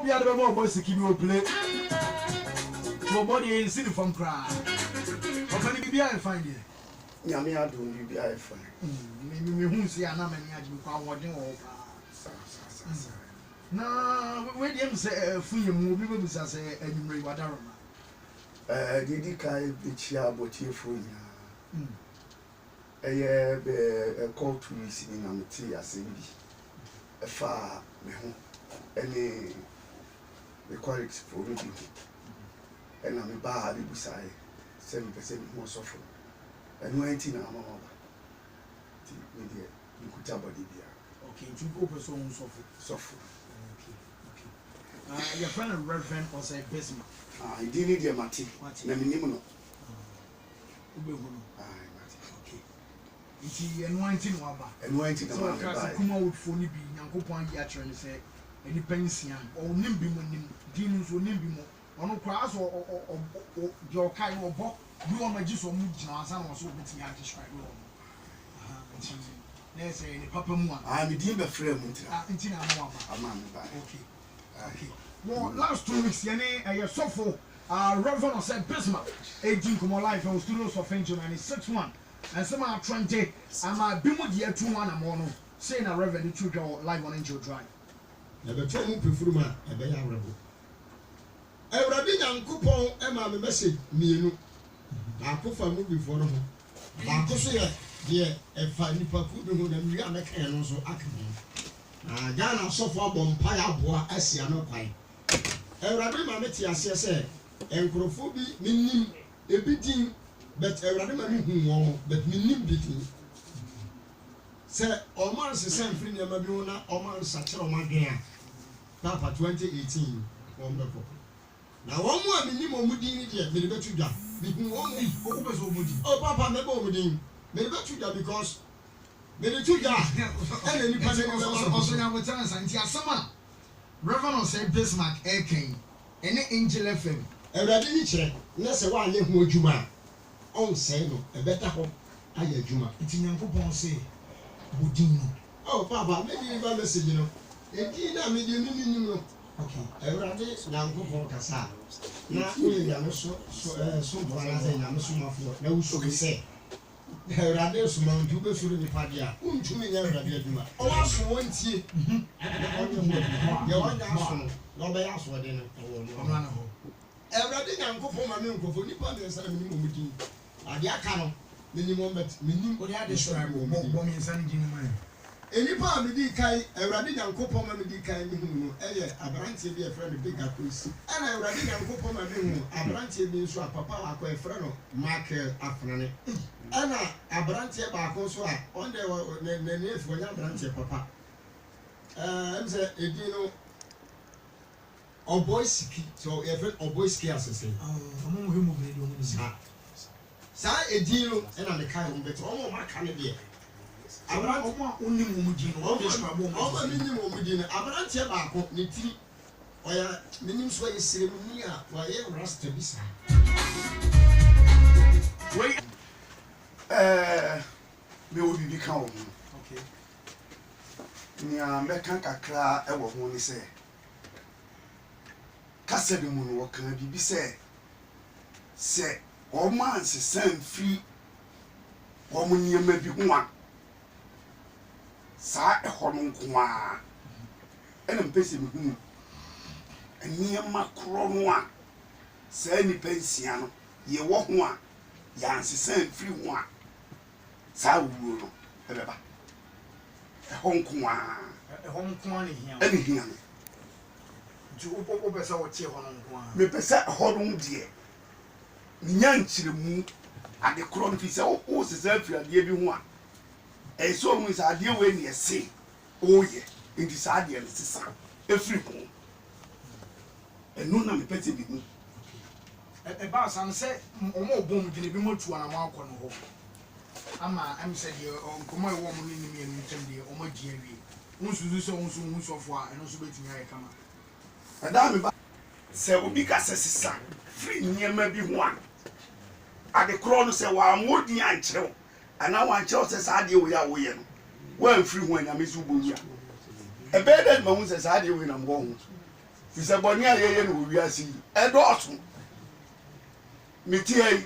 be at the moment to keep you play. Your body ain't sitting from cry. How can you be able to find it? Yamia don't you be I find. Maybe who see an amman yet you can't watch him all. No, wait, him say, free movie was as a Wadarama. Did he carry the chair but you for you? A call to me in Amity as in a far any quality for me. And I'm a bar beside 7% more suffer. And 19 I'm over. You could tell body beer. Okay, to go for so suffer. Okay. Your friend and Reverend was a Bismarck. I didn't need your Mati. Let me name it. Nti enwanti no aba enwanti na ma ba kuma wofo ni bi Nyankopon ya kire ne se eni pensia o nim bi mo nim din so nim bi mo ono kwa so o jo kai no bo bi o ma ji so mu gina asa na so obeti ya describe wo nti na se ni papa mu a me din be frame nti nti na mo aba ama me ba okay well last 2 weeks yene e sofo Reverend said Bismarck 18 come live on Studios of Angel 96.1 and some are 20 I'm a bimudia 2-1 am on saying a Reverend to go live on Angel Drive. Never told me before a bear rebel. I read a coupon and my message me. I put for movie for them. I could say, dear, a fine papu and we are making also acting. Ghana so far bompire bois as you know pie. I read my metia said, and Crophobie meaning a beating. But I rather me but me nim beating. Say, Oman is the same thing, Yamabuna, Oman Sacher Magia. Papa 2018, wonderful. Now, one more minimum Mudini, maybe better job. Between 1 week, oh, Papa, never Mudin. Maybe better because maybe 2 jobs. And then you can also now with us and Tiasama. Reverend said Bismarck Air King, any angel FM. I read check, let's say 1 year more Juma. On say no, a better home. I hear Juma. It's in Yankopon say, Budino. Oh, Papa, maybe you have a message, you know. Indeed, I mean, you know. Okay, I read it, Yankopon Cassa. Now, we are so one I'm so much for no so we say. I read this month, you go through the Padia. To me, I read Juma. Oh, I saw one tea. You want to ask me, nobody else for dinner. Everything I'm going for my milk for Nippon and minimum meeting. Adiacano, minimum, but minimum, what I describe, woman is sending money. Any part of the Kai, a radical and coupon of the Kai, a branch be a friend of big quiz. And I radical and coupon of a branch means to a papa, a friend of Mark Afrani. And a branch about also on the name for your branch, papa. I'm saying, you know. Or boys ski, so every or boys ski as I say. Among whom we don't see. Say a deal and on the kind of better. Oh, my Canadian. I want only Mumudin, all this problem. All the minimum within Abrantia Barco, Niti, or minimum sway ceremony, while you rust to be sad. Wait, me will be become. Okay. Near Mekanka Cra, I will only say. Kasa de mu no kan bibi se o man se san free o mu niam bi ho a sa e ho no nko a ena mpese mi hu niam kro no a sa ni pensia no ye wo ho a ya se san free ho a sa wu no e beba e ho nko a ne hia no o pesa o tie hono nko a me pesa hodon de nya nchire mu ade kro nfi se o se se afia de bi ho a e so mu se ade we ne se o ye ndi sa ade ne sisa efiri ho enu na me pete bi mu e ba san se o mo bom de ne bi mo tu ana mo akọ no ho ama am se de nkomo e wo mo ni mi enu ntem de o mo die awie unsuzu se unsu sofo a eno so betimi aye kama Madame ba se obi ka se sisa free nyema bi ho a ade kro no se wa modi ankyerɛw ana wa ankyerɛw se sa ade we ya wo ye no wa free ho anyame su bowu a ebe da ma hu se sa ade we na mbo ho Fisa bɔne a yɛyɛ no wɔ wiase yi ɛdɔɔso mete ai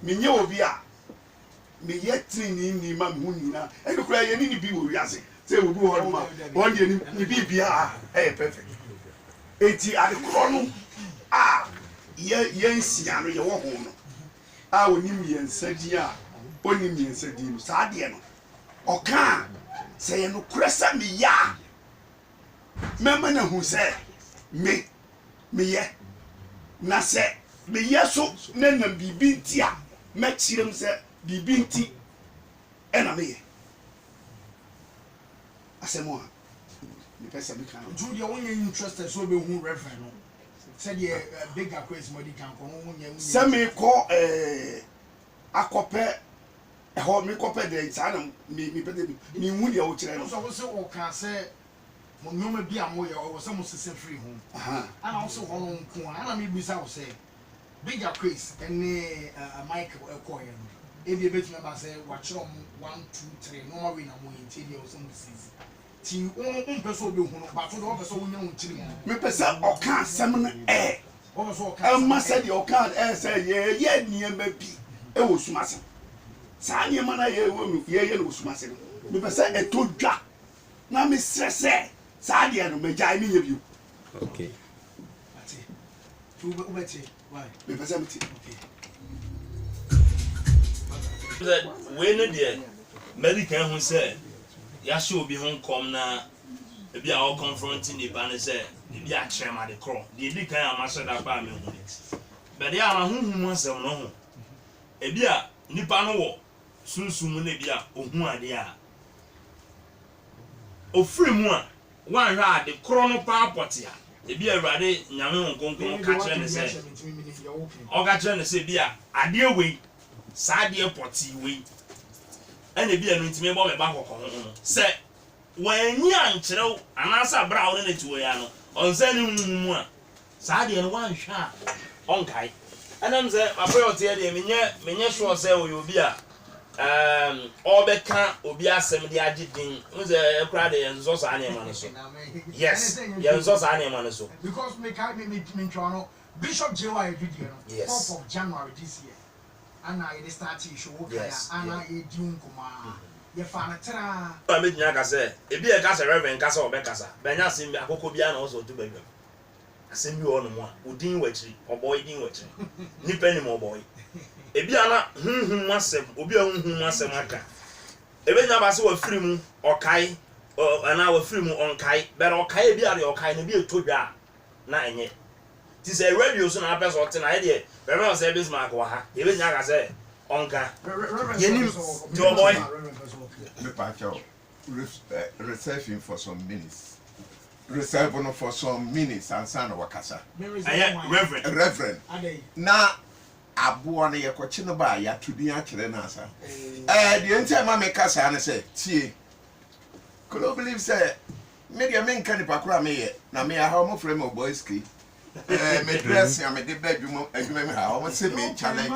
menyɛ obi a meyɛ tirinini ma me ho nyinaa ɛno koraa yɛne ne bi wɔ wiase sɛ obi wɔ hɔ no ma wɔn deɛ ne biribiaa ɛyɛ perfect enti ade korɔ no a yɛnsia no yɛwɔ ho no a onim yɛnsa di a onim yɛnsa di no saa deɛ no ɔka a sɛ yɛ no korɛ sɛ meyɛ a mɛma no hu sɛ meyɛ na sɛ meyɛ so na nam biribi nti a mɛkyerɛ m sɛ biribi nti ɛna meyɛ asɛm a mepɛ sɛ meka no nti deɛ wonyɛ interested sɛ wobɛhu reverend no sɛdeɛ bigger quiz mɔdi kan kɔ no wonyɛ sɛ mekɔ akɔpɛ ɛhɔ mekɔpɛ dɛ saa na mepɛ dɛ mehu deɛ wokyerɛ no sɛ wo sɛ wɔka sɛ mo nneɔma bi a moyɛ ɔwɔ sɛ mo sesɛ firi ho ana wo sɛ hɔ no nko a ana mebisa wo sɛ bigger quiz ɛne mike ɛkɔɔyɛ no ebi ebɛtumi aba sɛ wakyerɛ mo 1 2 3 nɔɔma wei na moyɛ nti deɛ wo sɛ mo sisi ti wompɛ sɛ wobɛhu no bato deɛ wɔpɛ sɛ wonya wo kyiri mu mepɛ sɛ ɔka asɛm no wɔpɛ sɛ ɔka ɛma sɛdeɛ ɔka sɛ yɛyɛ nneɛma bi ɛwɔ sumase saa nneɛma no yɛyɛ no wɔ sumase no mepɛ sɛ ɛtɔ dwa na mesrɛ sɛ saa deɛ no magyae menyɛ bio okay mepɛ sɛ mete wei no deɛ medical ho sɛ yɛahyɛ obi ho nkɔm na ebi a ɔconfronti nipa no sɛ ebi akyerɛ ma de korɔ deɛ di kan a mahyɛ da ba a mehu ne bɛdeɛ a mahohum asɛm no ho ebi a nipa no wɔ sunsum no ebi a ohu adeɛ a ofiri mu a wanhwɛ ade korɔ no paa pɔte a ebi awurade nyame ho nkonkron ka kyerɛ ne sɛ ɔka kyerɛ ne sɛ ebi a adeɛ wei saa adeɛ pɔte wei ɛna ebi a no ntumi bɔ me ba kɔkɔ ho no sɛ wɔanyi ankyerɛw anaasɛ abra a wo ne ne ti wɔ ya no ɔnsa ne mu a saa deɛ no wanhwɛ a ɔnkae ɛnam sɛ apɛ ɔteɛ deɛ menyɛ sure sɛ ɔyɛ obi a ɔbɛka obi asɛm de agye din wo sɛ ɛkora de yɛnsɔ saa nneɛma no so yes yɛnsɔ saa nneɛma no so because me ntwa no Bishop J.Y. video no yes. 4th of January this year ana yɛde start issue wo kaya ana yɛdi nkɔmɔ yɛfa na tra ba me nya ka sɛ ebi e ka sɛ reverend ka sɛ ɔbɛkasa bɛnya asɛm bi akokɔ bia na ɔsɔ to badwam asɛm bi wɔ no mu a odin wakyiri ɔbɔi din wakyiri nipa ni mo ɔbɔi ebi ana hunhun asɛm obi a hunhun asɛm aka ebenya ba sɛ wafiri mu ɔkae ana wafiri mu ɔnkae bɛrɛ ɔkae bi a de ɔkae no bi etodwa na enye ti sɛ radio so na apɛ sɛ ɔte na yɛ bɛrɛ sɛ Bismarck wɔ ha ebenya ka sɛ ɔnka yenim to ɔbɔi me pacho reserving for some minutes reserve for some minutes and son of wakasa reverend na aboa no yekochi no ba ya tudi a kire na asa the ente ma me kasa na say tie could you believe say me dia me nka ni pakura me ye na me ha mo frame of boys ski me dress ya me de ba adwuma me ha o say me challenge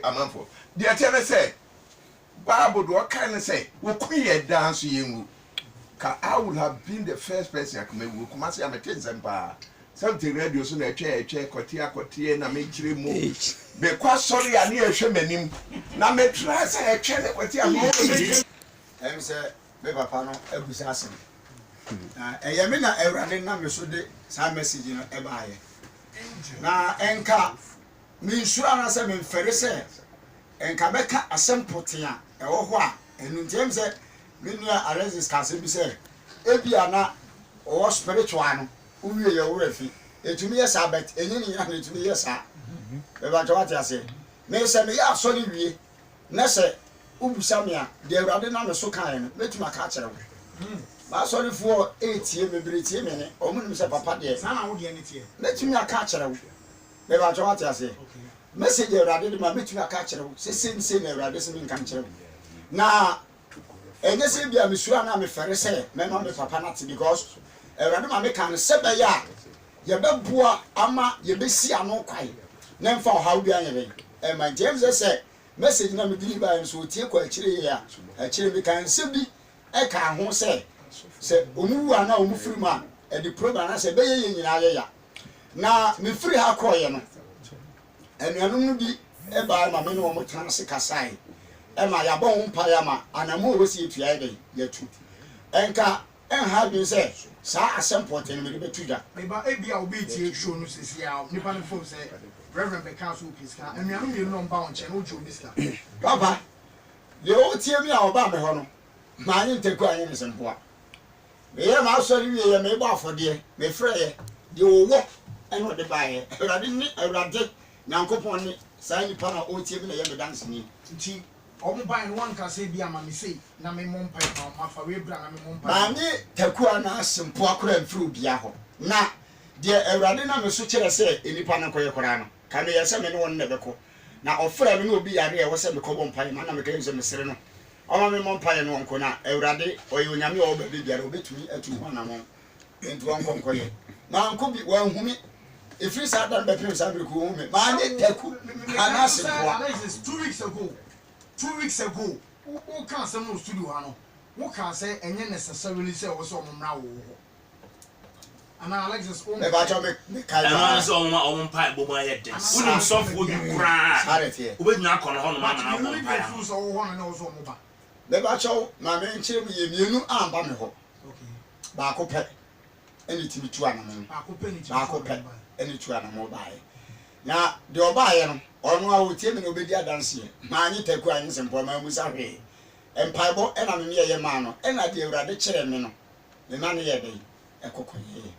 amanfo the ente say Bible do kind of say, "We couldn't dance you." I would have been the first person I come. Come say I'm a ten sempa. Something radio so na chair kotia na make three move. Because sorry I need a shemanim. Na me try say a chair kotia me. Em say me papa no ebusa asem. Na eyeme na Awurade na me so de sa message no e ba ye. Na enka me nsura na say me mfere say enka beka asem potea ɛwɔ hɔ a ɛnu ntɛm sɛ menua Alexis kase bi sɛ ebi ana ɔwɔ spiritual no uwie yɛ wura fi etumi yɛ saa bet enyi ni ya na etumi yɛ saa bɛba tɔ wate ase me sɛ me yɛ asɔre wie na sɛ ubusa me a de Awurade na me so kan no metuma ka kyerɛ wo ba asɔre fo etie me bretie me ne ɔmo nim sɛ papa de saa na wo de ne tie metumi aka kyerɛ wo bɛba tɔ wate ase message Awurade de ma metumi aka kyerɛ wo sɛ na Awurade sɛ me nka kyerɛ wo na enye se bia mesua na me fere sɛ me ma me papa na te because Awurade ma me kan sɛ bɛ ya ye bɛboa ama ye besi ano kwai na mfa ɔhaw bia nyɛ bɛ ma James sɛ message na me dili ba nso tie kwa akyire ya akyire me kan sɛ bi e ka ho sɛ omu wu ana omu firi ma the program na say be ye nyina ya na me free ha call ye no enuanum no bi e ba ma me no mo tran se kasai e ma ya bon mpa ya ma anamo wo si etua ye ya tu enka en ha bi say sa asemport ni me be tu da e ba e bia obi tie show no sisi ya nipa no fo say Reverend Bekaso Piska enuanum ye no mba on che no jo diska papa ye o tie mi a oba me ho no ma nyi nteku anyi ne sempoa me ye ma so ri ye me ba afode me frɛ ye de owo eno de ba ye awrade nyankopɔn ni sai ni pa na o tie mi na ye me dance ni nti omo ban no wan ka say bia ma me sei na me mompai ma fa we bra na me mompai ma nyi teku ana sempoa kora mfiri obia ho na de awrade na me so kyerɛ sɛ enipa na koye kora no ka me ye sɛ me ne won na bɛkɔ na ofra me no obi yare e wo sɛ me kɔbɔ mpai ma na me ka ye sɛ me sere no ọmọ mi mọ mpa yẹn no nko na ewurade oye onyame o ba biara obetumi atu ho na mo entu onko nko ye na nko bi wa nhumi efiri sa dan be pem sa be ko hu me ma ne taku ana se ko 2 weeks ago who can some no studio ha no who can say enye necessarily say wo so omra wo ho ana Alexis o me ba cho me kai na so omo mpa bo ma ye den unim sofo bi kura obednya akọ no ho no ma na bo mpa ya so wo ho na wo so omo ba le ba cho ma me nkyere mu ye mienu amba me ho okay ba ko pe eni timi tu ana mo ba ko pe ni ba ko pe eni tu ana mo ba ye na de oba ye no ono a wo tie me no obedi adanse ye ma anyi taku anyi sempo ma musa hwe empaibo ena me ye ma no ena de awurade kyere me no me ma ne ye dey ekokoye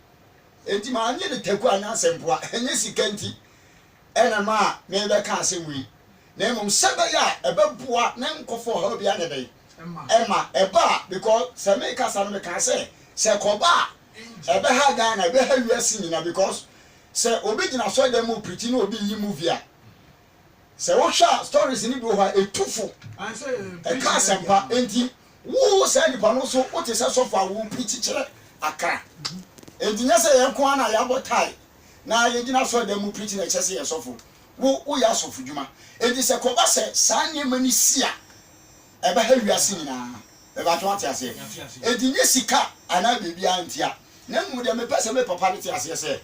enti ma anyi de taku anyi sempo a enye sikanti ena ma me be ka asemi na mum sebe ya ebeboa na nkofo ha obi ane dey Emma eba because se me ka sa me ka say se koba ebe ha ga na ebe ha wiase nyina because se obi gina so dem mu preach na obi yi movie a se wo sha stories ni do ha etufo and say e ka sempa enti wo se ni pa no so o te se so fa wo preach kire akra enti nya se ye ko ana ya botai na ye gina so dem mu preach na che se ye sofo wo ya sofo djuma enti se koba se sa nyema ni sia ebe ha wiase nyina eba to ate ase enti nye sika ana bebi antia na mu de me pese me papa ne te ase se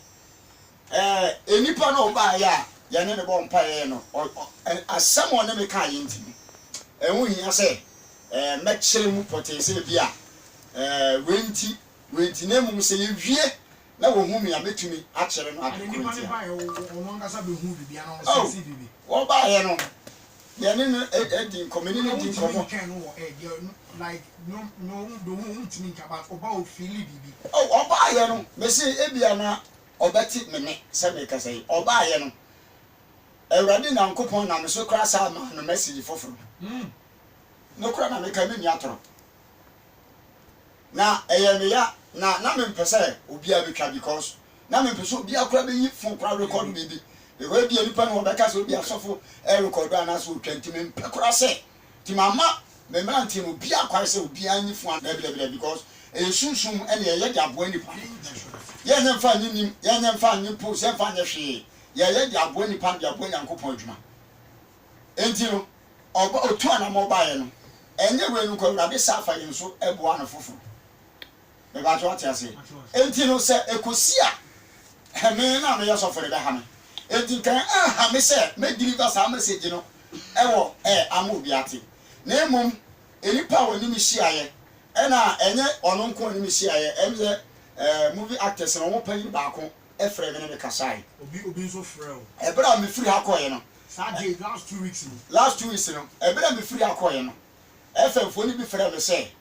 enipa no ba ya ya ne bo mpa ye no asam one me ka ye ntimi enwu hia se me kire mu potese bia wenti na mu se ye wie na wo hu mi ametumi a kire no enipa ne ba ye wo ngasa be hu bibia no se bibi wo ba ye no ya ne no edi community di komo like no don't think about oba feel bibi oba ye no me se ebia na obeti mene se me ka sei oba ye no ewrade na nkopon na me so kra sa ma no message foforo no kra na me ka me ni atoro na me ya na me mpese obi a betwa because na me mpese obi akra be yi fon kra record bibi e we bi enipa no be ka so obi asofo record ana so 20 me mpekra se ti mama me mranti no bi akware se obi anyi fon na bele because sunsun ene ye de abo enipa ye nya mfa nyinim ye nya mfa nyipo se mfa nya hwe ye de abo enipa de abo nyankopon adwuma enti no otu ana mo ba ye no enye we nu ko awurade safa ye nso ebo ana foforo me ba jo atiase enti no se ekosi a me na me yesofore be ha me enti kan ha me se me deliver sa message no ewo amu bi ate na emum enipa woni mi hia ena enye ono nko ni mi hia emze movie actors no mo panyi ba ko efre me ne kasai obi so frɛ o ebra me free akoye no Saturday last 2 weeks no ebra me free akoye no efemfo ni bi frɛ me se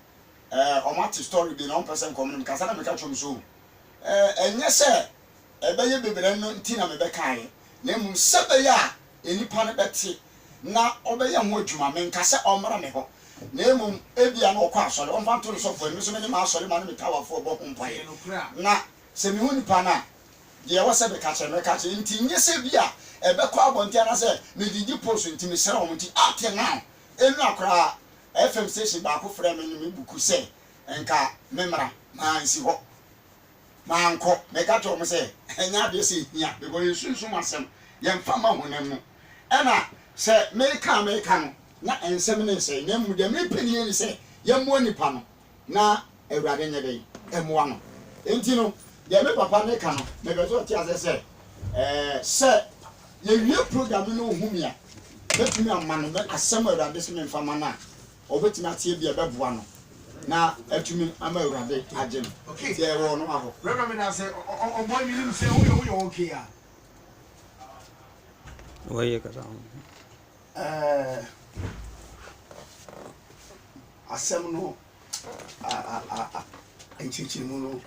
omati story bi na on person come kasa na me ka chom so enye se ebeye bebere no ntina me be kai na emum sebe ya enipa ne beti na obeye ho adwuma me nkasa omra me ho na emum ebia na okwa asole on fanto so fo emi so me ma asole ma no me tawafo bo hompaye na se me hu nipa na de ya wase be ka che me ka che nti nye se bia ebe kwa abonti ana se me didi post nti me sere o nti ate now enu akra FM station ba ko frɛ me me buku se enka memra ma nsi ho ma nko me ka to mo se enya de se hia because yesunsun asem ye mfa ma honam no ɛna sɛ me ka no na ensem ne se na mu de me peni ni se ye mo nipa no na awurade nye de emoa no enti no deɛ me papa ne ka no mebɛ so ɔte ase sɛ yɛwie program no ohu mi a bɛtumi ama no asɛm awurade sɛ memfa ma no a ɔbɛtumi ateɛ bi a ɛbɛboa no na atumi ama awurade agye no nti ɛwɔ no ahɔ Reverend na sɛ ɔbɔ mi nim sɛ woyɛ okay a wɔyɛ kasa asɛm no nkyerɛkyerɛmu no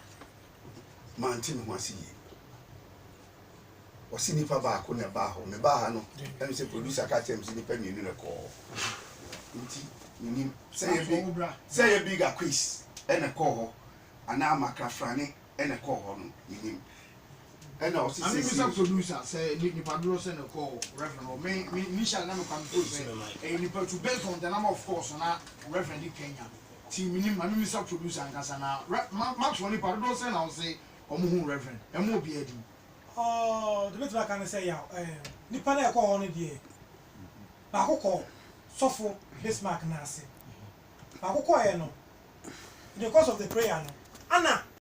mante ne ho ase yie ɔsi nipa baako na ɛbaa hɔ mebaa ha no ɛno sɛ producer ka kyerɛ m sɛ nipa mmienu na kɔɔ nti menim sɛ yɛ big a quiz ɛna kɔɔ hɔ anaa makrafrane ɛna kɔɔ hɔ no menim ɛna ɔsi sɛ sɛ producer sɛ nipa duro sɛ na kɔɔ reverend or me initial na me kwam to sɛ nipa to based on the number of course na reverend di Kenya ti menim ma me sɛ producer ankasa na max one nipa duro sɛ na wo sɛ ɔmo hu reverend ɛmo obi adi the bit I can say, nipa na ɛkɔ hɔ no deɛ baako kɔ sɔfo Bismarck n'ase baako kɔɛ no in the course of the prayer no ana